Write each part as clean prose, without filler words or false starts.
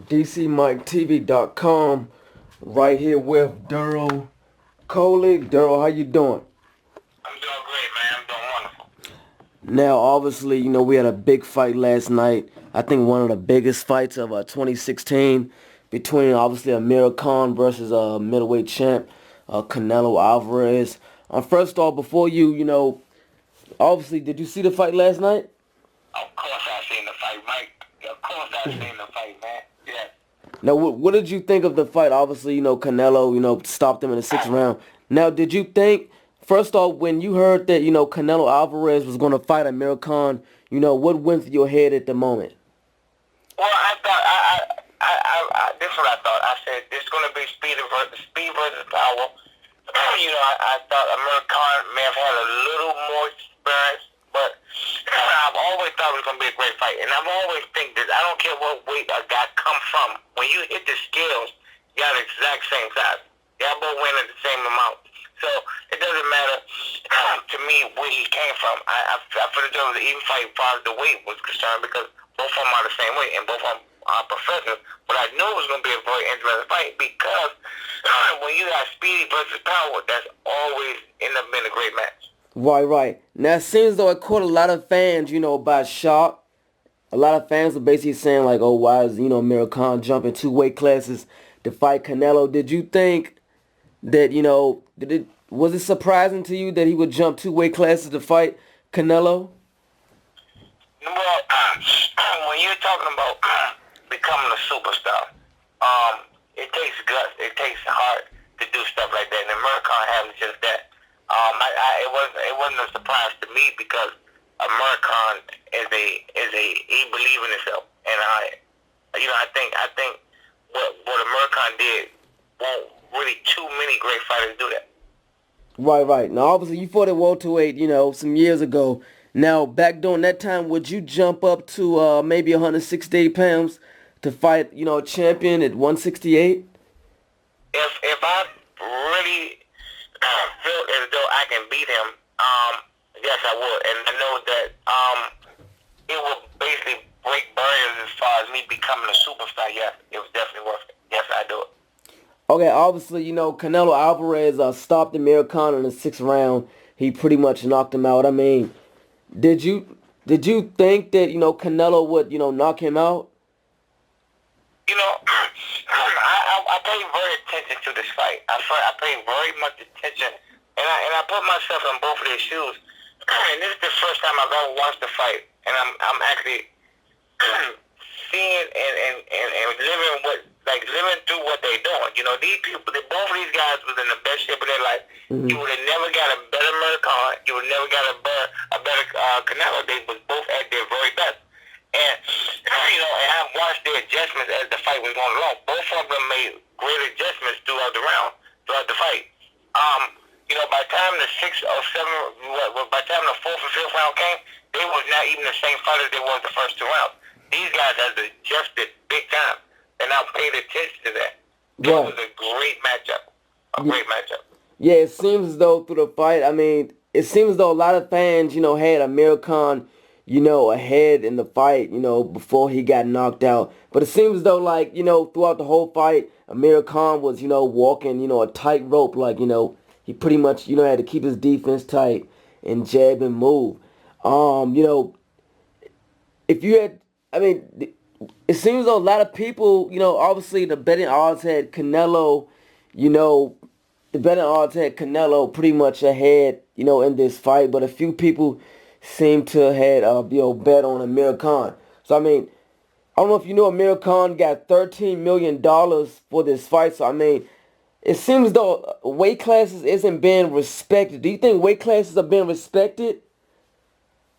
DCMikeTV.com. Right here with Derrell, Coley. Derrell, how you doing? I'm doing great, man. I'm doing wonderful. Now, obviously, we had a big fight last night. I think one of the biggest fights of 2016 between, obviously, Amir Khan versus middleweight champ Canelo Alvarez. First off, before obviously, did you see the fight last night? Of course I seen the fight, Mike. Of course I seen the fight, man. Yeah. Now, what did you think of the fight? Obviously, Canelo, stopped him in the sixth round. Now, did you think, first off, when you heard that, Canelo Alvarez was going to fight Amir Khan, what went through your head at the moment? Well, I thought, this is what I thought. I said, it's going to be speed versus power. I thought Amir Khan may have had a little more experience, but I've always thought it was going to be a great fight. And I've always think that I don't care what weight a guy come from. When you hit the scales, you got the exact same size. Y'all both win at the same amount. So it doesn't matter to me where he came from. I feel as though it was an even fight as far as the weight was concerned because both of them are the same weight and both of them are professionals. But I knew it was going to be a very interesting fight because when you got speedy versus power, that's always end up being a great match. Right. Now, it seems though it caught a lot of fans, by shock. A lot of fans are basically saying like, oh, why is, Amir Khan jumping two weight classes to fight Canelo? Did you think that, was it surprising to you that he would jump two weight classes to fight Canelo? Well, when you're talking about becoming a superstar, it takes guts, it takes heart to do stuff like that. And Amir Khan having just that. It wasn't a surprise to me because Amir Khan he believes in himself, and I think what Amir Khan did won't really too many great fighters do that. Right. Now, obviously, you fought at welterweight, some years ago. Now, back during that time, would you jump up to maybe 168 pounds to fight, a champion at 168? If I really feel as though I can beat him, yes, I would. And I know that it will basically break barriers as far as me becoming a superstar. Yes, it was definitely worth it. Yes, I do it. Okay, obviously, Canelo Alvarez stopped Amir Khan in the sixth round. He pretty much knocked him out. I mean, did you think that, Canelo would, knock him out? I pay very attention to this fight. I pay very much attention, and I put myself in both of their shoes. And this is the first time I've ever watched the fight, and I'm actually seeing and living through what they're doing. These people, both of these guys was in the best shape of their life. Mm-hmm. You would have never got a better Amir Khan. You would never got a better Canelo. They was both at their very best. And and I've watched their adjustments as the fight was going along. Both of them made great adjustments throughout the fight. By the time the by the time the fourth and fifth round came, they was not even the same fighters they was the first two rounds. These guys have adjusted big time, and I paid attention to that. It was a great matchup. Great matchup. Yeah, it seems as though through the fight, it seems as though a lot of fans, had Amir Khan, ahead in the fight, before he got knocked out. But it seems as though, like, throughout the whole fight, Amir Khan was, walking, a tightrope, like, he pretty much, had to keep his defense tight and jab and move. If you had, it seems though a lot of people, obviously the betting odds had Canelo, the betting odds had Canelo pretty much ahead, in this fight. But a few people seem to have had, bet on Amir Khan. So, I don't know if you know Amir Khan got $13 million for this fight. So, it seems as though weight classes isn't being respected. Do you think weight classes are being respected?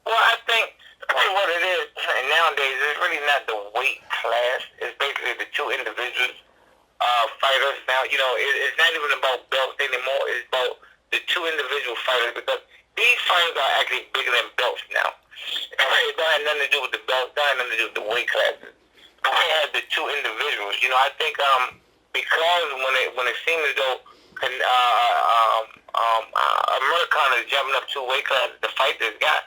Well, I think what it is nowadays is really not the weight class. It's basically the two individuals, fighters. Now, it's not even about belts anymore. It's about the two individual fighters because these fighters are actually bigger than belts now. It don't have nothing to do with the belts. It don't have nothing to do with the weight classes. It has the two individuals. I think because when it seems as though Amir Khan is jumping up two weight classes to fight this guy.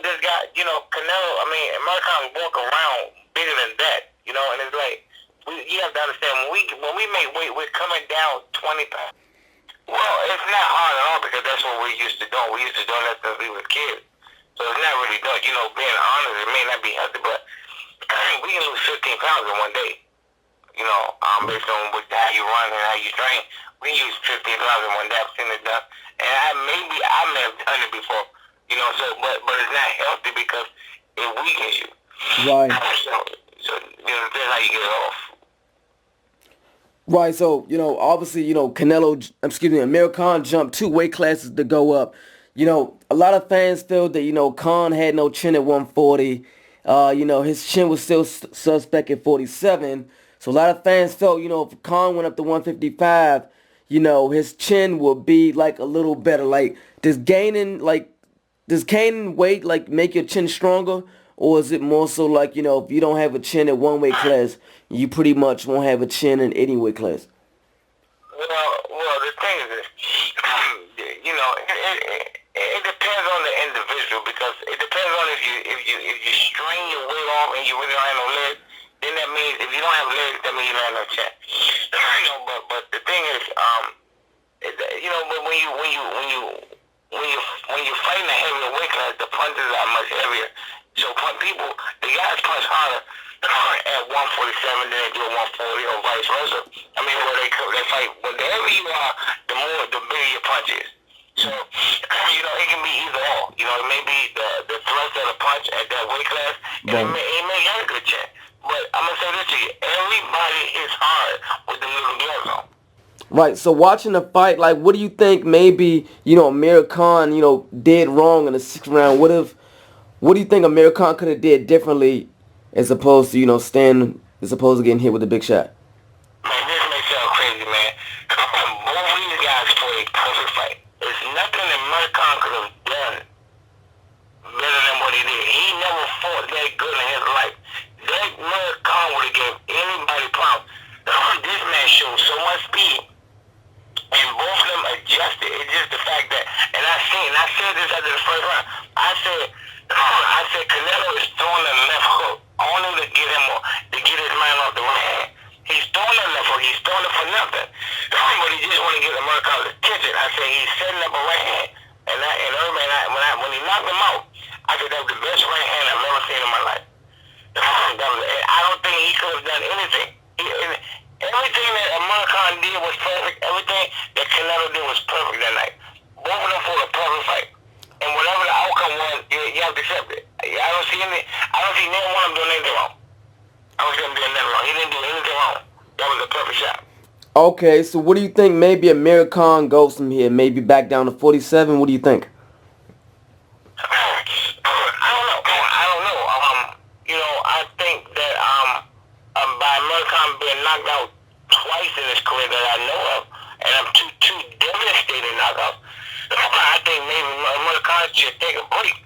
This guy, Canelo, Amir Khan walk around bigger than that, and it's like, we make weight, we're coming down 20 pounds. Well, it's not hard at all because that's what we used to do. We used to do that since we were kids. So it's not really done. You know, being honest, it may not be healthy, but we can lose 15 pounds in one day. You know, based on how you run and how you train. We use 15 pounds in one day. I've seen it done. And I may have done it before. You know, so but it's not healthy because it weakens you. Right. So you know, that's how you get it off. Right, so, obviously, Amir Khan jumped 2 weight classes to go up. A lot of fans feel that, Khan had no chin at 140. His chin was still suspect at 47. So a lot of fans felt, if Khan went up to 155, his chin would be, like, a little better. Like, does gaining weight, like, make your chin stronger? Or is it more so like, if you don't have a chin at 1 weight class, you pretty much won't have a chin in any weight class? Well, the thing is this, it depends on the individual because it depends on if you strain your weight off and you really don't have no legs, then that means if you don't have legs, that means you don't have no chin. But the thing is, but when you fight in a heavier weight class, the punches are much heavier. So the guys punch harder at 147 than they do at 140 or vice versa. I mean, where they fight, when the heavier you are, the bigger your punch is. So, it can be either or. It may be the thrust of the punch at that weight class, and it may have a good chin. But I'm going to say this to you, everybody hits hard with the little gloves on. Right, so watching the fight, like, what do you think maybe, Amir Khan, did wrong in the 6th round? What do you think Amir Khan could have did differently as opposed to, as opposed to getting hit with a big shot? Man, this may sound crazy, man. Both of these guys played perfect fight. There's nothing that Amir Khan could have done better than what he did. He never fought that good in his life. That Amir Khan would have gave anybody problems. This man showed so much speed, and both of them adjusted. It's just the fact that, and I said this after the first round. I said Canelo is throwing the left hook only to get his man off the right hand. He's throwing the left hook. He's throwing it for nothing. But he just want to get Amir Khan's attention. I said he's setting up a right hand, and when he knocked him out, I said that was the best right hand I've ever seen in my life. I don't think he could have done anything. Everything that Amir Khan did was perfect. Everything that Canelo did was perfect that night. Both of them fought a perfect fight. And whatever the outcome was, you have to accept it. I don't see neither one of them doing anything wrong. I don't see him doing nothing wrong. He didn't do anything wrong. That was a perfect shot. Okay, so what do you think maybe Amir Khan goes from here? Maybe back down to 47? What do you think? I don't know. I think that by Amir Khan being knocked out twice in his career that I know of, and I'm two devastating knockouts, I think maybe Amir Khan should take a break.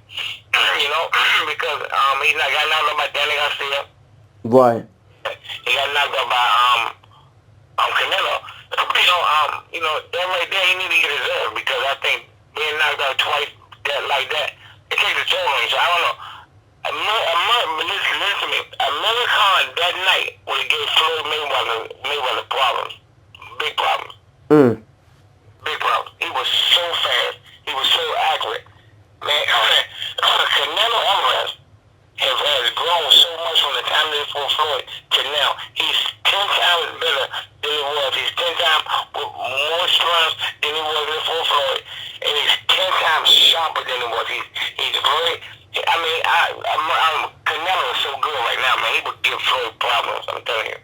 Because he's not got knocked out by Danny Garcia. Right. He got knocked out by Canelo. That right there he need to get deserved because I think being knocked out twice like that, it takes a toll on you. So I don't know. Listen to me. Amir Khan that night would have gave Floyd Mayweather problems. Big problems. Big problems. He was so fast. He was so accurate. Man, Canelo Alvarez has grown so much from the time they fought Floyd to now. He's 10 times better than he was. He's 10 times with more strength than he was before Floyd. And he's 10 times sharper than he was. He's great. I mean, Canelo is so good right now, man. He would give Floyd problems, I'm telling you.